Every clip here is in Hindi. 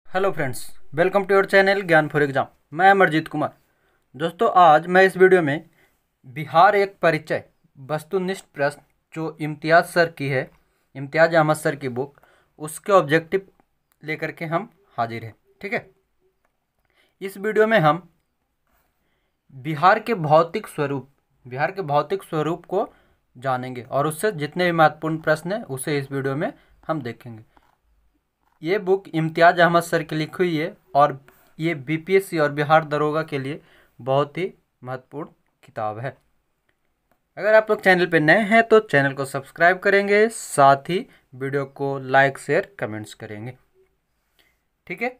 Hello friends, welcome to your channel Gyan for exam. मैं अमरजीत कुमार। दोस्तों, आज मैं इस वीडियो में बिहार एक परिचय वस्तुनिष्ठ प्रश्न जो इम्तियाज़ सर की है, इम्तियाज़ अहमद सर की बुक, उसके ऑब्जेक्टिव लेकर के हम हाजिर हैं। ठीक है, इस वीडियो में हम बिहार के भौतिक स्वरूप को जानेंगे और उससे जितने भी महत्वपूर्ण प्रश्न हैं उसे इस वीडियो में हम देखेंगे। ये बुक इम्तियाज़ अहमद सर की लिखी हुई है और ये बीपीएससी और बिहार दरोगा के लिए बहुत ही महत्वपूर्ण किताब है। अगर आप लोग चैनल पर नए हैं तो चैनल को सब्सक्राइब करेंगे, साथ ही वीडियो को लाइक शेयर कमेंट्स करेंगे। ठीक है,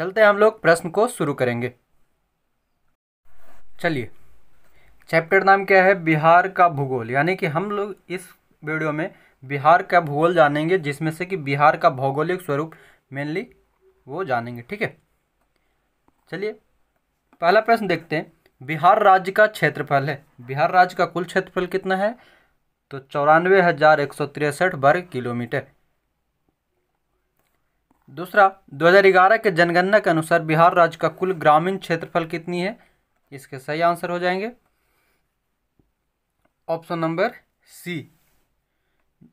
चलते हैं हम लोग प्रश्न को शुरू करेंगे। चलिए, चैप्टर नाम क्या है? बिहार का भूगोल। यानी कि हम लोग इस वीडियो में बिहार का भूगोल जानेंगे, जिसमें से कि बिहार का भौगोलिक स्वरूप मेनली वो जानेंगे। ठीक है, चलिए पहला प्रश्न देखते हैं। बिहार राज्य का क्षेत्रफल है, बिहार राज्य का कुल क्षेत्रफल कितना है? तो 94,163 वर्ग किलोमीटर। दूसरा, 2011 के जनगणना के अनुसार बिहार राज्य का कुल ग्रामीण क्षेत्रफल कितनी है? इसके सही आंसर हो जाएंगे ऑप्शन नंबर सी,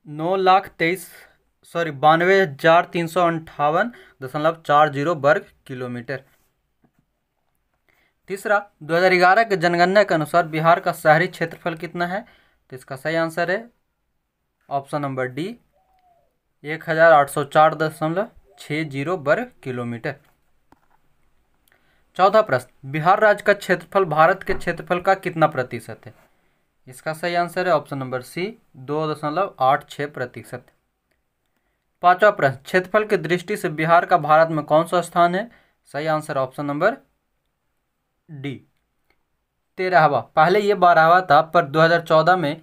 92,358.40 वर्ग किलोमीटर। तीसरा, 2011 के जनगणना के अनुसार बिहार का शहरी क्षेत्रफल कितना है? तो इसका सही आंसर है ऑप्शन नंबर डी, 1,804.60 वर्ग किलोमीटर। चौथा प्रश्न, बिहार राज्य का क्षेत्रफल भारत के क्षेत्रफल का कितना प्रतिशत है? इसका सही आंसर है ऑप्शन नंबर सी, 2.86%। पांचवा प्रश्न, क्षेत्रफल की दृष्टि से बिहार का भारत में कौन सा स्थान है? सही आंसर ऑप्शन नंबर डी, 13वां। पहले ये 12वां था, पर 2014 में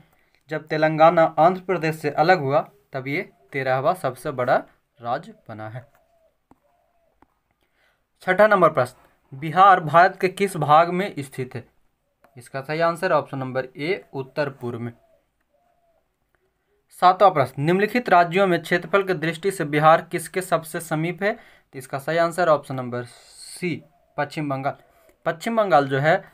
जब तेलंगाना आंध्र प्रदेश से अलग हुआ तब ये 13वां सबसे बड़ा राज्य बना है। छठा नंबर प्रश्न, बिहार भारत के किस भाग में स्थित है? इसका सही आंसर ऑप्शन नंबर ए, उत्तर पूर्व में। सातवां प्रश्न, निम्नलिखित राज्यों में क्षेत्रफल की दृष्टि से बिहार किसके सबसे समीप है? तो इसका सही आंसर ऑप्शन नंबर सी, पश्चिम बंगाल। पश्चिम बंगाल जो है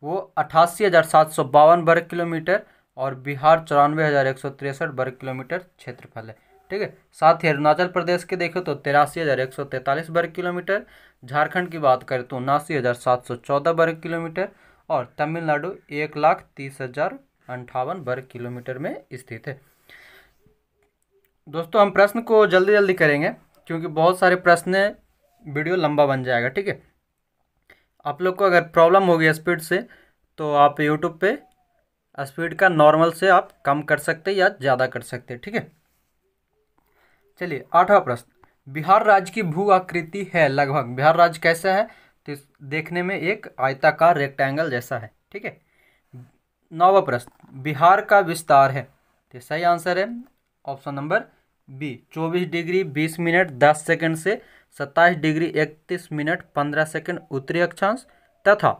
वो 88,752 वर्ग किलोमीटर और बिहार 94,163 वर्ग किलोमीटर क्षेत्रफल है। ठीक है, साथ ही अरुणाचल प्रदेश के देखो तो 83,143 वर्ग किलोमीटर, झारखंड की बात करें तो 79,714 वर्ग किलोमीटर और तमिलनाडु 1,30,058 वर्ग किलोमीटर में स्थित है। दोस्तों, हम प्रश्न को जल्दी जल्दी करेंगे क्योंकि बहुत सारे प्रश्न हैं, वीडियो लंबा बन जाएगा। ठीक है, आप लोग को अगर प्रॉब्लम होगी स्पीड से तो आप यूट्यूब पे स्पीड का नॉर्मल से आप कम कर सकते हैं या ज़्यादा कर सकते हैं। ठीक है, चलिए आठवां प्रश्न, बिहार राज्य की भू आकृति है लगभग, बिहार राज्य कैसा है? तो देखने में एक आयताकार रेक्टेंगल जैसा है। ठीक है। नौवां प्रश्न, बिहार का विस्तार है? तो सही आंसर है option number B, 24 degree 20 minute 10 second से 27 डिग्री 31 मिनट 15 सेकंड उत्तरी अक्षांश तथा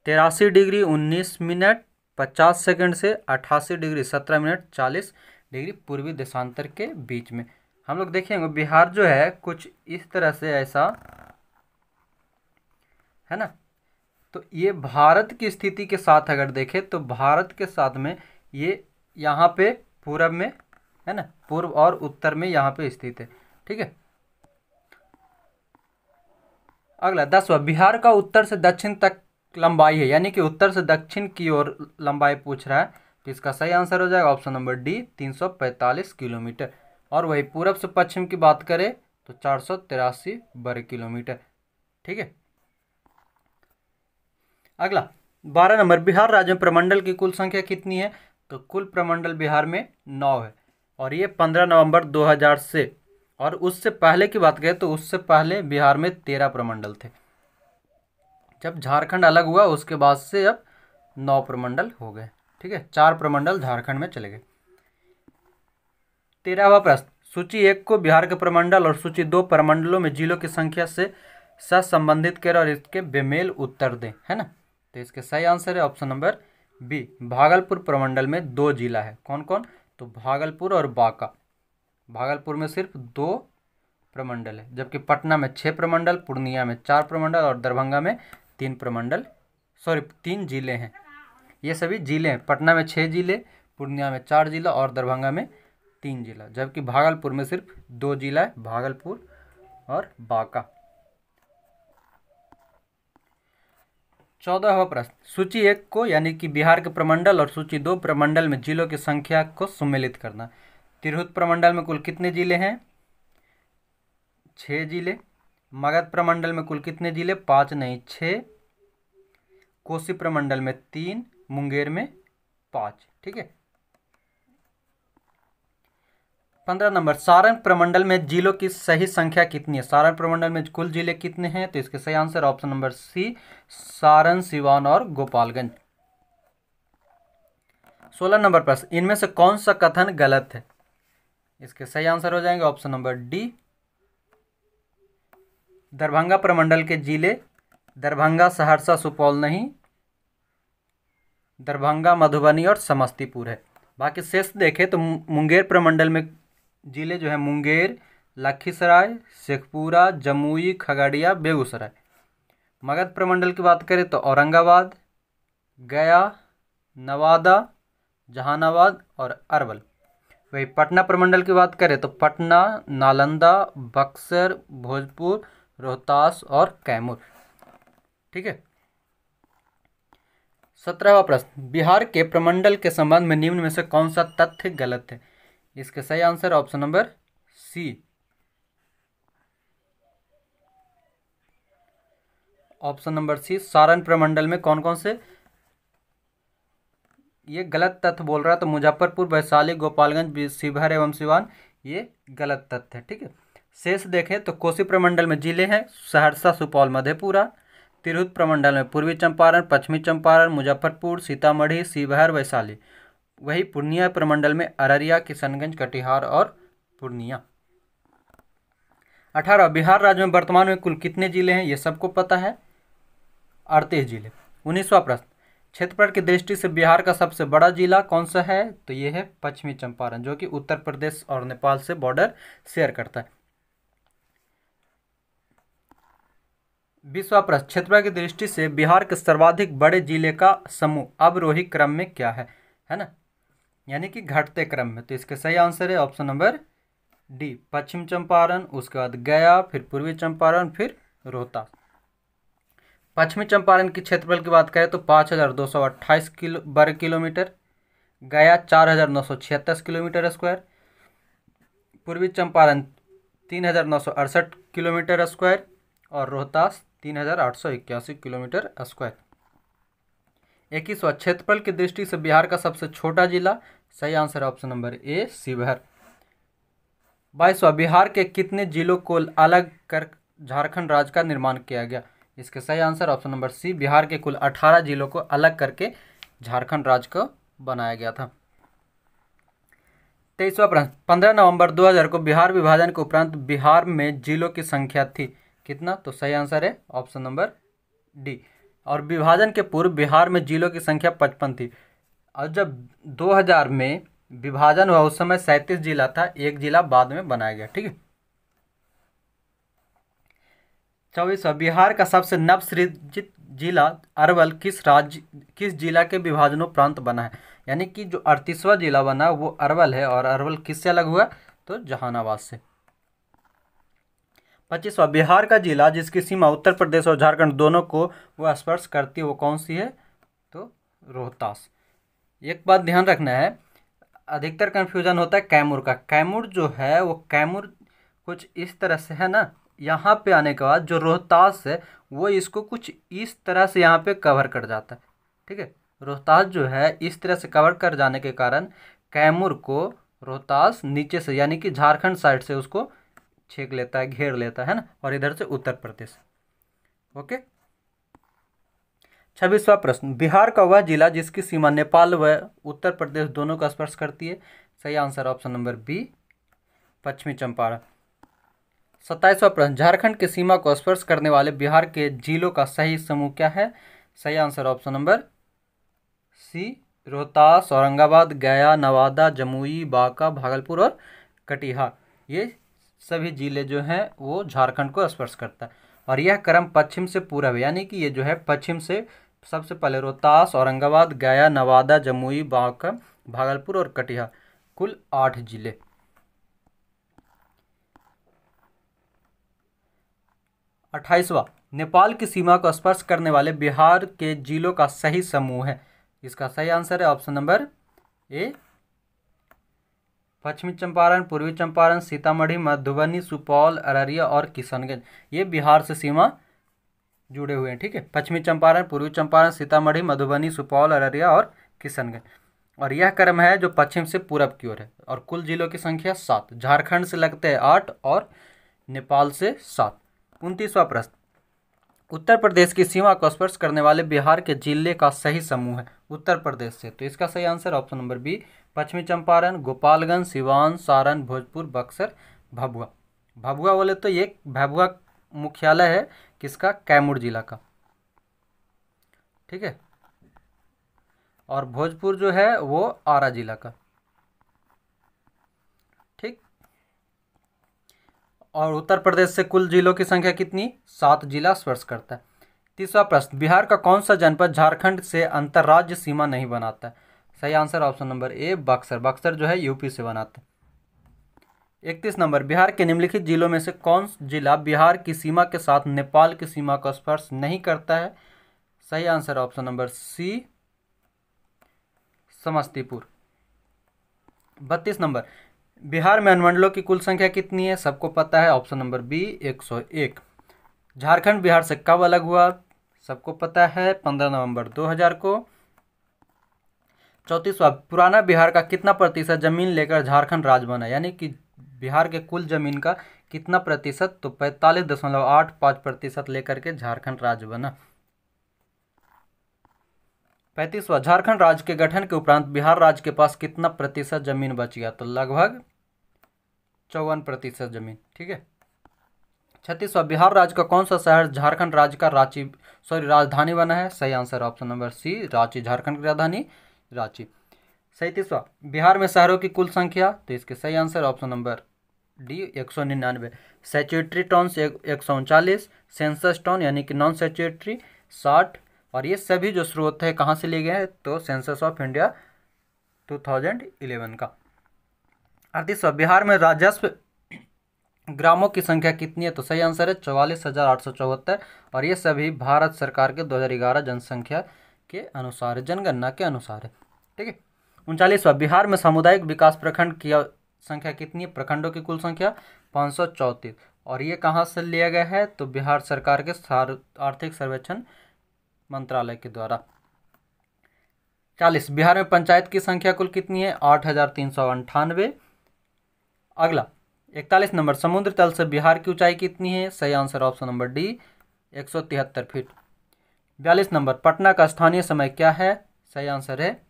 83 डिग्री 19 मिनट 50 सेकंड से 88 डिग्री 17 मिनट 40 डिग्री पूर्वी देशांतर के बीच में। हम लोग देखेंगे बिहार जो है कुछ इस तरह से ऐसा है ना। तो ये भारत की स्थिति के साथ अगर देखें तो भारत के साथ में ये यहाँ पे पूरब में है ना, पूर्व और उत्तर में यहाँ पे स्थित है। ठीक है। अगला 10वां, बिहार का उत्तर से दक्षिण तक लंबाई है, यानी कि उत्तर से दक्षिण की ओर लंबाई पूछ रहा है, तो इसका सही आंसर हो जाएगा ऑप्शन नंबर डी, 345 किलोमीटर। और वही पूरब से पश्चिम की बात करें तो 483 वर्ग किलोमीटर। ठीक है। अगला 12 नंबर, बिहार राज्य में प्रमंडल की कुल संख्या कितनी है? तो कुल प्रमंडल बिहार में 9 है और ये 15 नवंबर 2000 से, और उससे पहले की बात करें तो उससे पहले बिहार में 13 प्रमंडल थे। जब झारखंड अलग हुआ उसके बाद से अब 9 प्रमंडल हो गए। ठीक है, 4 प्रमंडल झारखंड में चले गए। 13वां प्रश्न, सूची 1 को बिहार के प्रमंडल और सूची 2 प्रमंडलों में जिलों की संख्या से संबंधित करें और इसके बेमेल उत्तर दें, है ना। तो इसके सही आंसर है ऑप्शन नंबर बी, भागलपुर प्रमंडल में 2 जिला है। कौन कौन? तो भागलपुर और बांका। भागलपुर में सिर्फ 2 प्रमंडल है, जबकि पटना में 6 प्रमंडल, पूर्णिया में 4 प्रमंडल और दरभंगा में 3 जिले हैं। ये सभी जिले हैं। पटना में 6 जिले, पूर्णिया में 4 जिला और दरभंगा में 3 जिला, जबकि भागलपुर में सिर्फ 2 जिला है, भागलपुर और बांका। 14वां प्रश्न, सूची 1 को यानी कि बिहार के प्रमंडल और सूची 2 प्रमंडल में जिलों की संख्या को सम्मिलित करना। तिरहुत प्रमंडल में कुल कितने जिले हैं? 6 जिले। मगध प्रमंडल में कुल कितने जिले? 5 नहीं 6। कोसी प्रमंडल में 3, मुंगेर में 5। ठीक है। 15 नंबर, सारण प्रमंडल में जिलों की सही संख्या कितनी है? सारण प्रमंडल में कुल जिले कितने हैं? तो इसके सही answer option number C, Saran, Siwan और गोपालगंज। 16 नंबर प्रश्न, इनमें से कौन सा कथन गलत है? इसके सही आंसर हो जाएंगे ऑप्शन नंबर डी, दरभंगा प्रमंडल के जिले दरभंगा, सहरसा, सुपौल नहीं, दरभंगा, मधुबनी और समस्तीपुर है। बाकी शेष देखें तो मुंगेर प्रमंडल में जिले जो है मुंगेर, लखीसराय, शेखपुरा, जमुई, खगड़िया, बेगूसराय। मगध प्रमंडल की बात करें तो औरंगाबाद, गया, नवादा, जहानाबाद और अरवल। वही पटना प्रमंडल की बात करें तो पटना, नालंदा, बक्सर, भोजपुर, रोहतास और कैमूर। ठीक है। 17वां प्रश्न, बिहार के प्रमंडल के संबंध में निम्न में से कौन सा तथ्य गलत है? इसके सही answer option number C, option number C, Saran प्रमंडल में कौन कौन से ये गलत तथ्य बोल रहा है तो मुजफ्फरपुर, वैशाली, गोपालगंज, शिवहर एवं सिवान, ये गलत तथ्य है। ठीक है। शेष देखें तो कोसी प्रमंडल में जिले हैं सहरसा, सुपौल, मधेपुरा। तिरहुत प्रमंडल में पूर्वी चंपारण, पश्चिमी चंपारण, मुजफ्फरपुर, सीतामढ़ी, शिवहर, वैशाली। वही पूर्णिया प्रमंडल में अररिया, किशनगंज, कटिहार और पूर्णिया। 18, बिहार राज्य में वर्तमान में कुल कितने जिले हैं? ये सबको पता है, 38 जिले। 19वां प्रश्न, क्षेत्रफल की दृष्टि से बिहार का सबसे बड़ा जिला कौन सा है? तो ये है पश्चिमी चंपारण, जो कि उत्तर प्रदेश और नेपाल से बॉर्डर शेयर करता है। 20वां प्रश्न, क्षेत्रफल की दृष्टि से बिहार के सर्वाधिक बड़े जिले का समूह अवरोही क्रम में क्या है ना, यानी कि घटते क्रम में। तो इसके सही आंसर है ऑप्शन नंबर डी, पश्चिम चंपारण, उसके बाद गया, फिर पूर्वी चंपारण, फिर रोहतास। पश्चिमी चंपारण की क्षेत्रफल की बात करें तो 5228 वर्ग किलोमीटर, गया 4976 किलोमीटर स्क्वायर, पूर्वी चंपारण 3968 किलोमीटर स्क्वायर और रोहतास 3881 किलोमीटर स्क्वायर। 21वां, क्षेत्रफल की दृष्टि से बिहार का सबसे छोटा जिला, सही answer option number A, Sheohar. 22वां, बिहार के कितने जिलों को अलग कर झारखंड राज्य का निर्माण किया गया? इसके सही answer option number C, Bihar के कुल 18 जिलों को अलग करके झारखंड राज्य को बनाया गया था। 23वां प्रश्न, 15 नवंबर 2000 को बिहार विभाजन के उपरांत बिहार में जिलों की संख्या थी कितना? तो सही आंसर है ऑप्शन नंबर डी। और विभाजन के पूर्व बिहार में जिलों की संख्या 55 थी, और जब 2000 में विभाजन हुआ उस समय 37 जिला था, एक जिला बाद में बनाया गया। ठीक है। 24वां, बिहार का सबसे नवसृजित जिला अरवल किस जिला के विभाजनोपरांत बना है? यानी कि जो 38वां जिला बना वो अरवल है, और अरवल किससे अलग हुआ? तो जहानाबाद से। 25वां, बिहार का जिला जिसकी सीमा उत्तर प्रदेश और झारखंड दोनों को वो स्पर्श करती है वो कौन सी है? तो रोहतास। एक बात ध्यान रखना है, अधिकतर कन्फ्यूजन होता है कैमूर का। कैमूर जो है वो कैमूर कुछ इस तरह से है ना, यहाँ पे आने के बाद जो रोहतास है वो इसको कुछ इस तरह से यहाँ पे कवर कर जाता है। ठीक है। रोहतास जो है इस तरह से कवर कर जाने के कारण कैमूर को रोहतास नीचे से यानी कि झारखंड साइड से उसको छेक लेता है, घेर लेता है ना, और इधर से उत्तर प्रदेश। ओके। 26वां प्रश्न, बिहार का वह जिला जिसकी सीमा नेपाल व उत्तर प्रदेश दोनों का स्पर्श करती है? सही आंसर ऑप्शन नंबर बी, पश्चिमी चंपारण। 27वां प्रश्न, झारखंड की सीमा को स्पर्श करने वाले बिहार के जिलों का सही समूह क्या है? सही answer option number C, Rohtas, Aurangabad, Gaya, Nawada, Jamui, Banka, Bhagalpur और कटिहार, ये सभी जिले जो हैं वो झारखंड को स्पर्श करता है। और यह क्रम पश्चिम से पूरब, यानी कि ये जो है पश्चिम से सबसे पहले रोहतास, औरंगाबाद, गया, नवादा, जमुई, बांका, भागलपुर और कटिहार, कुल 8 जिले। 28वां, नेपाल की सीमा को स्पर्श करने वाले बिहार के जिलों का सही समूह है। इसका सही आंसर है ऑप्शन नंबर ए, पश्चिमी चंपारण, पूर्वी चंपारण, सीतामढ़ी, मधुबनी, सुपौल, अररिया और किशनगंज। ये बिहार से सीमा जुड़े हुए हैं, ठीक है। पश्चिमी चंपारण, पूर्वी चंपारण, सीतामढ़ी, मधुबनी, सुपौल, अररिया और किशनगंज। और यह क्रम है जो पश्चिम से पूरब की ओर है। और कुल जिलों की संख्या 7, झारखंड से लगते हैं 8 और नेपाल से 7। 29वां प्रश्न, उत्तर प्रदेश की सीमा को स्पर्श करने वाले बिहार के जिले का सही समूह है उत्तर प्रदेश से। तो इसका सही आंसर ऑप्शन नंबर बी, पश्चिमी चंपारण, गोपालगंज, सिवान, सारण, भोजपुर, बक्सर, भभुआ। भभुआ बोले तो ये भभुआ मुख्यालय है किसका, कैमूर जिला का, ठीक है। और भोजपुर जो है वो आरा जिला का, ठीक। और उत्तर प्रदेश से कुल जिलों की संख्या कितनी, 7 जिला स्पर्श करता है। 30वां प्रश्न, बिहार का कौन सा जनपद झारखंड से अंतर्राज्य सीमा नहीं बनाता है। सही आंसर ऑप्शन नंबर ए, बक्सर। बक्सर जो है यूपी से बनाता है। 31 नंबर, बिहार के निम्नलिखित जिलों में से कौन जिला बिहार की सीमा के साथ नेपाल की सीमा का स्पर्श नहीं करता है। सही answer option number C, Samastipur. 32 number, Bihar में अनुमंडलों की कुल संख्या कितनी है, सबको पता है, option number B 101। Jharkhand Bihar से कब अलग हुआ, सबको पता है, 15 नवंबर 2000 को। 34वां, पुराना बिहार का कितना प्रतिशत जमीन लेकर झारखंड राज्य बना, यानी कि बिहार के कुल जमीन का कितना प्रतिशत, तो 45.85% लेकर के झारखंड राज्य बना। 35वां, झारखंड राज्य के गठन के उपरांत बिहार राज्य के पास कितना प्रतिशत जमीन बच गया, तो लगभग 54% जमीन, ठीक है। 36वां, बिहार राज्य का कौन सा शहर झारखंड राज्य का राजधानी बना है। सही answer option number C, Ranchi. Jharkhand की राजधानी रांची। 37वां, बिहार में शहरों की कुल संख्या, तो इसके सही answer option number D 199। Statutory towns 139, census town यानी कि नॉन सैचुरेटरी 60। और ये सभी जो स्रोत है कहाँ से लिए गए हैं, तो सेंसस ऑफ इंडिया 2011 का। 38वां, बिहार में राजस्व ग्रामों की संख्या कितनी है, तो सही आंसर है 44,874। और ये सभी भारत सरकार के 2011 जनसंख्या के अनुसार, जनगणना के अनुसार है, ठीक है। 39वां, बिहार में सामुदायिक विकास प्रखंड की संख्या कितनी है, प्रखंडों की कुल संख्या 534। और ये कहाँ से लिया गया है, तो बिहार सरकार के आर्थिक सर्वेक्षण मंत्रालय के द्वारा। 40, बिहार में पंचायत की संख्या कुल कितनी है, 8,398। अगला 41 नंबर, समुद्र तल से बिहार की ऊंचाई कितनी है। सही answer option number D 173 feet. 42 number, Patna का स्थानीय समय क्या है। सही आंसर है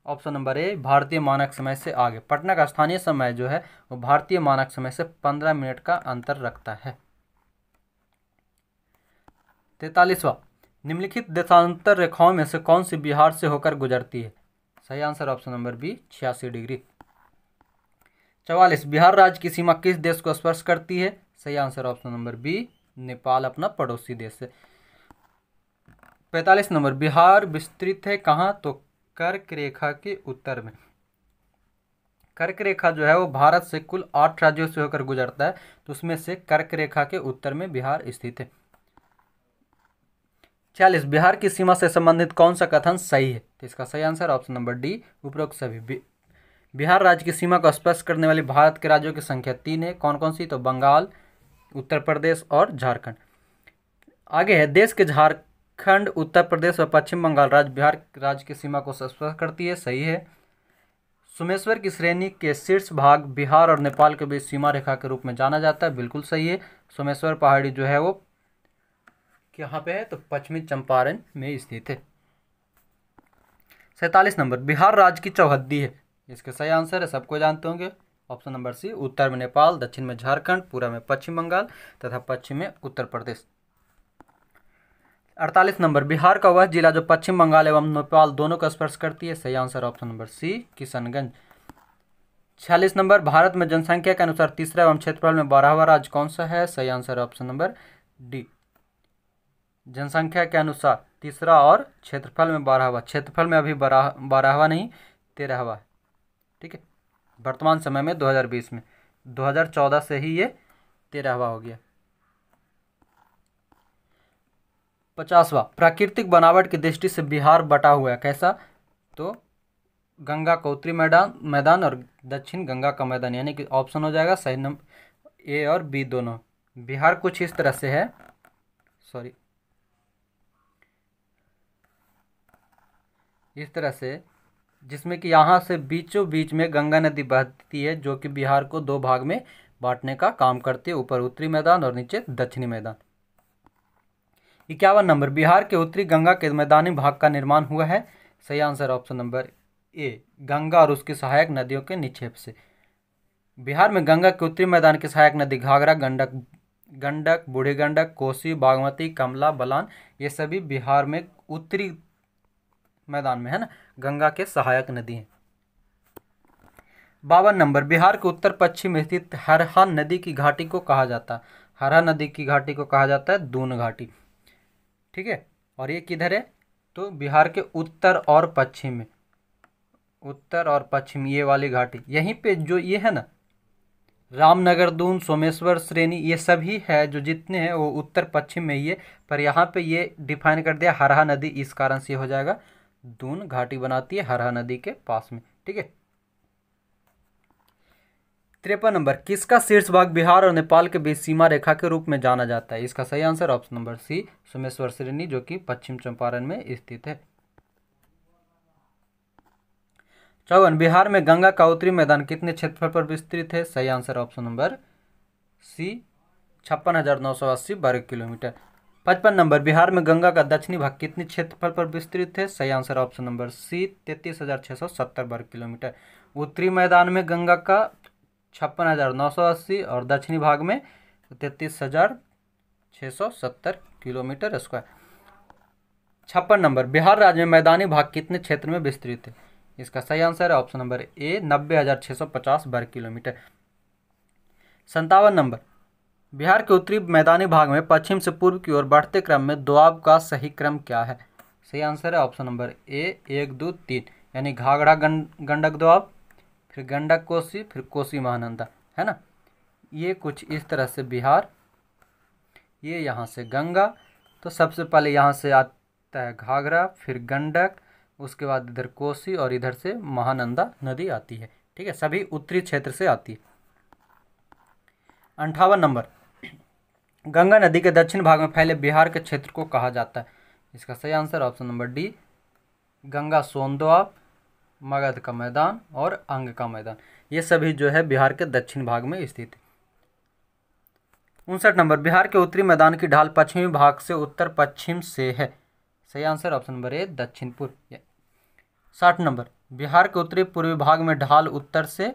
ऑप्शन नंबर ए, भारतीय मानक समय से आगे। पटना का स्थानीय समय जो है वो भारतीय मानक समय से 15 मिनट का अंतर रखता है। 43वां, निम्नलिखित देशांतर रेखाओं में से कौन सी बिहार से होकर गुजरती है। सही answer option number B 86 degree. 44, Bihar राज्य की सीमा किस देश को स्पर्श करती है। सही answer option number B, Nepal अपना पड़ोसी देश है। 45 नंबर, बिहार विस्तृत है कहाँ, तो कर्क रेखा के उत्तर में। कर्क रेखा जो है वो भारत से कुल 8 राज्यों से होकर गुजरता है, तो उसमें से कर्क रेखा के उत्तर में बिहार स्थित है। 46, बिहार की सीमा से संबंधित कौन सा कथन सही है, तो इसका सही आंसर ऑप्शन नंबर डी, उपरोक्त सभी। बिहार राज्य की सीमा को स्पर्श करने वाली भारत के राज्यों की संख्या 3 है। कौन कौन सी, तो बंगाल, उत्तर प्रदेश और झारखंड। आगे है, देश के झारखंड, उत्तर प्रदेश और पश्चिम बंगाल राज्य बिहार राज्य की सीमा को स्पर्श करती है। सही है। सोमेश्वर की श्रेणी के शीर्ष भाग बिहार और नेपाल के बीच सीमा रेखा के रूप में जाना जाता है। बिल्कुल सही है। सोमेश्वर पहाड़ी जो है वो यहाँ पे है, तो पश्चिमी चंपारण में स्थित है। 47 नंबर, बिहार राज्य की चौहद्दी है। इसके सही आंसर है, सबको जानते होंगे, ऑप्शन नंबर सी, उत्तर में नेपाल, दक्षिण में झारखंड, पूर्व में पश्चिम बंगाल तथा पश्चिम में उत्तर प्रदेश। 48 नंबर, बिहार का वह जिला जो पश्चिम बंगाल एवं नेपाल दोनों का स्पर्श करती है। सही answer option number C, Kishanganj. 46 number, Bharat में जनसंख्या के अनुसार तीसरा एवं क्षेत्रफल में 12वां राज्य कौन सा है? सही आंसर है ऑप्शन नंबर डी। जनसंख्या के अनुसार तीसरा और क्षेत्रफल में 12वां। क्षेत्रफल में अभी 12वां नहीं, 13वां है। ठीक है, वर्तमान समय में 2020 में, 2014 से ही ये 13वां हो गया। 50वां, प्राकृतिक बनावट की दृष्टि से बिहार बटा हुआ है, कैसा? तो गंगा का उत्तरी मैदान और दक्षिण गंगा का मैदान, यानी कि ऑप्शन हो जाएगा सही नंबर ए और बी दोनों। बिहार कुछ इस तरह से है, सॉरी, इस तरह से, जिसमें कि यहाँ से बीचों बीच में गंगा नदी बहती है, जो कि बिहार को दो भाग में बांटने का काम करती है, ऊपर उत्तरी मैदान और नीचे दक्षिणी मैदान। 51 नंबर, बिहार के उत्तरी गंगा के मैदानी भाग का निर्माण हुआ है। सही आंसर ऑप्शन नंबर ए, गंगा और उसकी सहायक नदियों के निक्षेप से। बिहार में गंगा के उत्तरी मैदान की सहायक नदी घाघरा, गंडक, बूढ़ी गंडक, कोसी, बागमती, कमला, बलान, ये सभी बिहार में उत्तरी मैदान में है ना, गंगा के सहायक नदी हैं। 52 नंबर, बिहार के उत्तर पश्चिम में स्थित हरहा नदी की घाटी को कहा जाता है। हरहा नदी की घाटी को कहा जाता है दून घाटी। ठीक है, और ये किधर है? तो बिहार के उत्तर और पश्चिम में, उत्तर और पश्चिम ये वाली घाटी, यहीं पे जो ये है ना, रामनगर, दून, सोमेश्वर श्रेणी, ये सभी है जो जितने हैं वो उत्तर पश्चिम में ही है, पर यहाँ पे ये डिफाइन कर दिया हरहा नदी, इस कारण से हो जाएगा दून घाटी बनाती है हरहा नदी के पास में। ठीक है। 53 नंबर, किसका शीर्ष भाग बिहार और नेपाल के बीच सीमा रेखा के रूप में जाना जाता है? इसका सही answer option number C, Someshwar श्रेणी, जो कि पश्चिम चंपारण में स्थित है। 54, बिहार में गंगा का उत्तरी मैदान कितने क्षेत्रफल पर विस्तृत है? सही आंसर ऑप्शन नंबर सी, 56,980 वर्ग किलोमीटर। 55 नंबर, बिहार में गंगा का दक्षिणी भाग कितने क्षेत्रफल पर विस्तृत है? सही आंसर ऑप्शन नंबर सी, 33,670 वर्ग किलोमीटर। उत्तरी मैदान में गंगा का 56,980 और दक्षिणी भाग में 33,670 किलोमीटर स्क्वायर। 56 नंबर, बिहार राज्य में मैदानी भाग कितने क्षेत्र में विस्तृत है? इसका सही आंसर है ऑप्शन नंबर ए, 90,650 वर्ग किलोमीटर। 57 नंबर, बिहार के उत्तरी मैदानी भाग में पश्चिम से पूर्व की ओर बढ़ते क्रम में दोआब का सही क्रम क्या है? सही आंसर है ऑप्शन नंबर ए, 1, 2, 3, यानी घाघरा गंडक दोआब, फिर गंडक कोसी, फिर कोसी महानंदा, है ना। ये कुछ इस तरह से बिहार, ये यहाँ से गंगा, तो सबसे पहले यहाँ से आता है घाघरा, फिर गंडक, उसके बाद इधर कोसी और इधर से महानंदा नदी आती है। ठीक है, सभी उत्तरी क्षेत्र से आती है। 58 नंबर, गंगा नदी के दक्षिण भाग में फैले बिहार के क्षेत्र को कहा जाता है? इसका सही answer option number D, Ganga Son Doab, Magadh का मैदान और अंग का मैदान, ये सभी जो है बिहार के दक्षिण भाग में स्थित है। 59 नंबर, बिहार के उत्तरी मैदान की ढाल पश्चिमी भाग से उत्तर पश्चिम से है? सही आंसर ऑप्शन नंबर ए, दक्षिण पूर्व। 60 नंबर, बिहार के उत्तरी पूर्वी भाग में ढाल उत्तर से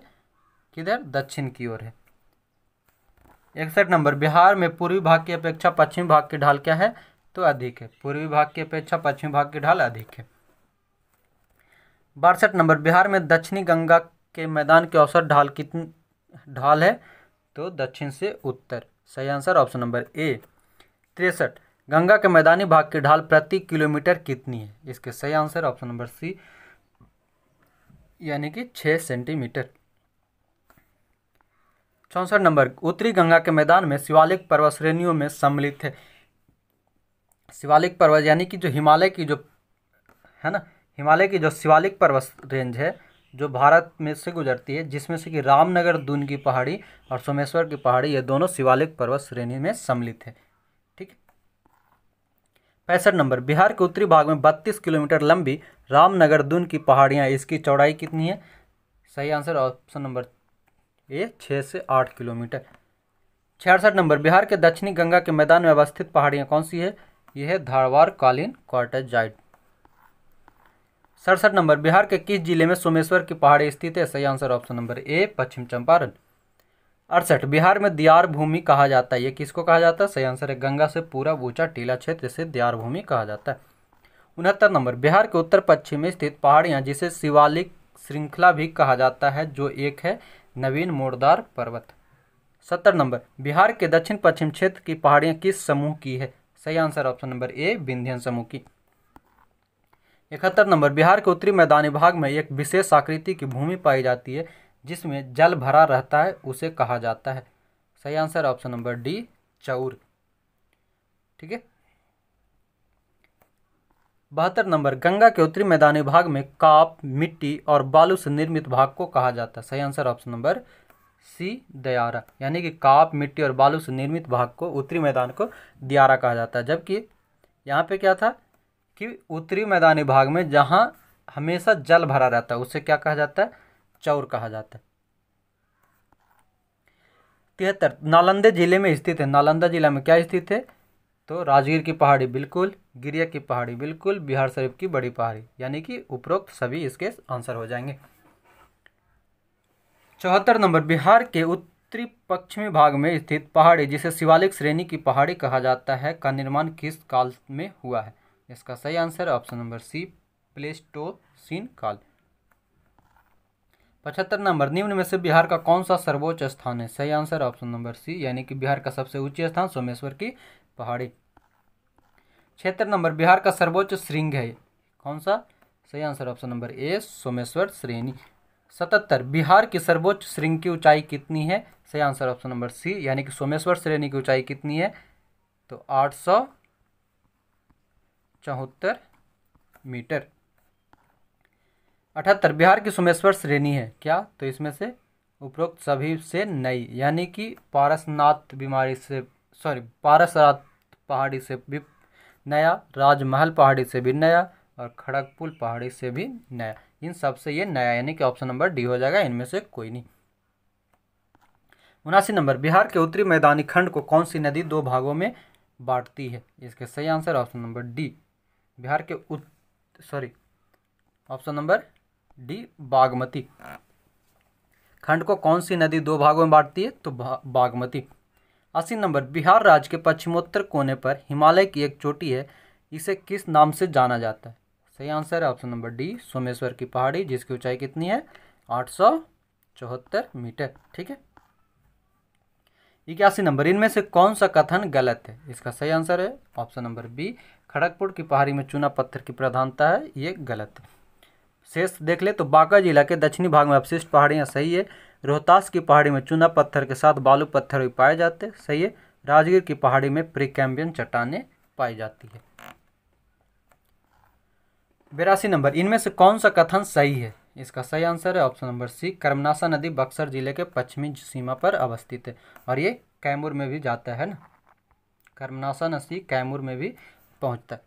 किधर? दक्षिण की ओर है। 61 नंबर, बिहार में पूर्वी भाग की अपेक्षा पश्चिमी भाग की ढाल क्या है? तो अधिक है, पूर्वी भाग की अपेक्षा पश्चिमी भाग की ढाल अधिक है। 62 नंबर, बिहार में दक्षिणी गंगा के मैदान की औसत ढाल कितनी ढाल है? तो दक्षिण से उत्तर। सही आंसर ऑप्शन नंबर ए। 63, गंगा के मैदानी भाग की ढाल प्रति किलोमीटर कितनी है? इसके सही आंसर ऑप्शन नंबर सी, यानी कि 6 सेंटीमीटर। 64 नंबर, उत्तरी गंगा के मैदान में शिवालिक पर्वत श्रेणियों में सम्मिलित है। शिवालिक पर्वत यानी कि जो हिमालय की जो है ना, हिमालय की जो शिवालिक पर्वत रेंज है जो भारत में से गुजरती है, जिसमें से कि रामनगर दून की पहाड़ी और सोमेश्वर की पहाड़ी, ये दोनों शिवालिक पर्वत श्रेणी में सम्मिलित है। ठीक है। 65 नंबर, बिहार के उत्तरी भाग में 32 किलोमीटर लंबी रामनगर दून की पहाड़ियाँ, इसकी चौड़ाई कितनी है? सही आंसर ऑप्शन नंबर ए, 6 से 8 किलोमीटर। 66 नंबर, बिहार के दक्षिणी गंगा के मैदान में अवस्थित पहाड़ियाँ कौन सी है? यह है धारवाड़ कालीन क्वार्टरजाइट। 67 नंबर, बिहार के किस जिले में सोमेश्वर की पहाड़ी स्थित है? सही आंसर ऑप्शन नंबर ए, पश्चिम चंपारण। 68, बिहार में दियार भूमि कहा जाता है, ये किसको कहा जाता है? सही आंसर है गंगा से पूरा ऊंचा टीला क्षेत्र से दियार भूमि कहा जाता है। 69 नंबर, बिहार के उत्तर पश्चिम में स्थित पहाड़ियाँ जिसे श्रृंखला भी कहा जाता है, जो एक है नवीन मोड़दार पर्वत। 70 नंबर, बिहार के दक्षिण पश्चिम क्षेत्र की पहाड़ियाँ किस समूह की है? सही आंसर ऑप्शन नंबर ए, विंध्यन समूह की। 71 नंबर, बिहार के उत्तरी मैदानी भाग में एक विशेष आकृति की भूमि पाई जाती है जिसमें जल भरा रहता है, उसे कहा जाता है। सही आंसर ऑप्शन नंबर डी, चौर। ठीक है। 72 नंबर, गंगा के उत्तरी मैदानी भाग में काप, मिट्टी और बालू से निर्मित भाग को कहा जाता है। सही आंसर ऑप्शन नंबर सी, दयारा। यानी कि काप, मिट्टी और बालू से निर्मित भाग को, उत्तरी मैदान को दियारा कहा जाता है। जबकि यहाँ पे क्या था कि उत्तरी मैदानी भाग में जहाँ हमेशा जल भरा रहता है उसे क्या कहा जाता है? चौर कहा जाता है। 73, नालंदा जिले में स्थित है। नालंदा जिला में क्या स्थित है? तो राजगीर की पहाड़ी बिल्कुल, गिरिया की पहाड़ी बिल्कुल, बिहार शरीफ की बड़ी पहाड़ी, यानी कि उपरोक्त सभी इसके आंसर हो जाएंगे। 74 नंबर, बिहार के उत्तरी पश्चिमी भाग में स्थित पहाड़ी जिसे शिवालिक श्रेणी की पहाड़ी कहा जाता है का निर्माण किस काल में हुआ है? इसका सही answer option number C, pleistocene काल। 75 नंबर, निम्न में से बिहार का कौन सा सर्वोच्च स्थान है? सही आंसर ऑप्शन नंबर सी, यानी कि बिहार का सबसे ऊंची स्थान सोमेश्वर की पहाड़ी। 76 नंबर, बिहार का सर्वोच्च श्रृंग है कौन सा? सही आंसर ऑप्शन नंबर ए, सोमेश्वर श्रेणी। 77, बिहार की सर्वोच्च श्रृंग की ऊंचाई कितनी है? सही आंसर ऑप्शन नंबर सी, यानी कि सोमेश्वर श्रेणी की ऊंचाई कितनी है? तो 874 मीटर। 78, बिहार की सोमेश्वर श्रेणी है क्या? तो इसमें से उपरोक्त सभी से नई, यानी कि पारसनाथ पहाड़ी से भी नया, राजमहल पहाड़ी से भी नया और खड़गपुर पहाड़ी से भी नया, इन सब से ये नया, यानी कि ऑप्शन नंबर डी हो जाएगा, इनमें से कोई नहीं। 79 नंबर, बिहार के उत्तरी मैदानी खंड को कौन सी नदी दो भागों में बांटती है? इसके सही answer option number D, Bihar के ऑप्शन नंबर डी, बागमती। खंड को कौन सी नदी दो भागों में बांटती है? तो बागमती। 80 नंबर, बिहार राज्य के पश्चिमोत्तर कोने पर हिमालय की एक चोटी है, इसे किस नाम से जाना जाता है? सही आंसर है ऑप्शन नंबर डी, सोमेश्वर की पहाड़ी, जिसकी ऊंचाई कितनी है? 874 मीटर। ठीक है। 81 नंबर, इनमें से कौन सा कथन गलत है? इसका सही आंसर है ऑप्शन नंबर बी, खड़गपुर की पहाड़ी में चूना पत्थर की प्रधानता है, ये गलत है। शेष देख ले तो बांका जिला के दक्षिणी भाग में अवशिष्ट पहाड़ियाँ सही है। रोहतास की पहाड़ी में चूना पत्थर के साथ बालू पत्थर भी पाए जाते हैं, सही है। राजगीर की पहाड़ी में प्रीकैम्बियन चट्टानें पाई जाती है। 82 नंबर, इनमें से कौन सा कथन सही है? इसका सही आंसर है ऑप्शन नंबर सी, कर्मनाशा नदी बक्सर जिले के पश्चिमी सीमा पर अवस्थित है और ये कैमूर में भी जाता है ना, कर्मनाशा नदी कैमूर में भी पहुंचता है।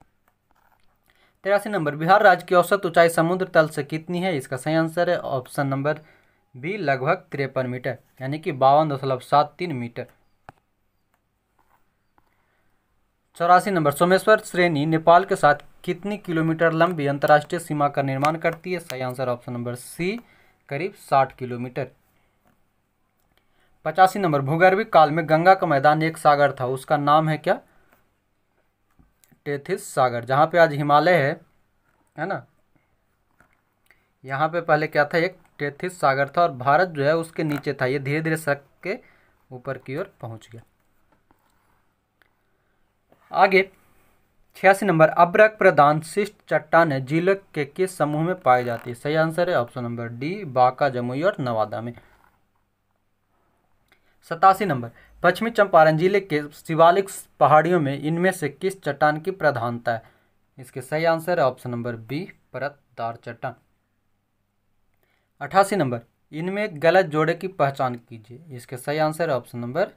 83 नंबर, बिहार राज्य की औसत ऊंचाई समुद्र तल से कितनी है? इसका सही आंसर है ऑप्शन नंबर बी, लगभग 53 मीटर, यानी कि 52.73 मीटर। 84 नंबर, सोमेश्वर श्रेणी नेपाल के साथ कितनी किलोमीटर लंबी अंतर्राष्ट्रीय सीमा का निर्माण करती है? सही आंसर ऑप्शन नंबर सी, करीब 60 किलोमीटर। 85 नंबर, भूगर्भीय काल में गंगा का मैदान एक सागर था, उसका नाम है क्या? टेथिस सागर। जहाँ पे आज हिमालय है ना, यहाँ पे पहले क्या था? एक टेथिस सागर था और भारत जो है उसके नीचे था, ये धीरे धीरे सक के ऊपर की ओर पहुँच गया। आगे 86 नंबर, अभ्रक प्रदान शिष्ट चट्टानें जिले के किस समूह में पाई जाती है? सही आंसर है option number D, Banka, Jamui और नवादा में। 87 नंबर, पश्चिमी चंपारण जिले के शिवालिक पहाड़ियों में इनमें से किस चट्टान की प्रधानता है? इसके सही आंसर है ऑप्शन नंबर बी, परतदार चट्टान। 88 नंबर, इनमें गलत जोड़े की पहचान कीजिए। इसके सही आंसर है option number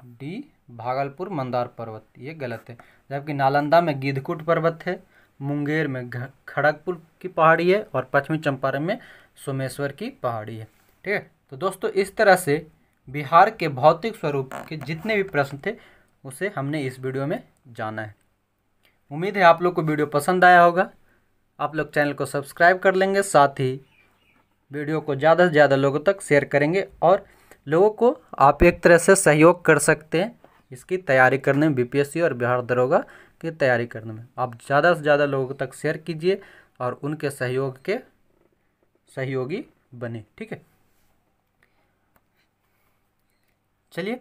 D, Bhagalpur Mandar पर्वत, ये गलत है। जबकि नालंदा में गिद्धकूट पर्वत है, मुंगेर में खड़गपुर की पहाड़ी है और पश्चिमी चंपारण में सोमेश्वर की पहाड़ी है। ठीक है। तो दोस्तों, इस तरह से बिहार के भौतिक स्वरूप के जितने भी प्रश्न थे उसे हमने इस वीडियो में जाना है। उम्मीद है आप लोग को वीडियो पसंद आया होगा। आप लोग चैनल को सब्सक्राइब कर लेंगे, साथ ही वीडियो को ज़्यादा से ज़्यादा लोगों तक शेयर करेंगे और लोगों को आप एक तरह से सहयोग कर सकते हैं इसकी तैयारी करने में, बीपीएससी और बिहार दरोगा की तैयारी करने में। आप ज़्यादा से ज़्यादा लोगों तक शेयर कीजिए और उनके सहयोग के सहयोगी बने। ठीक है, चलिए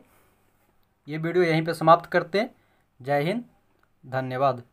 ये वीडियो यहीं पे समाप्त करते हैं। जय हिंद, धन्यवाद।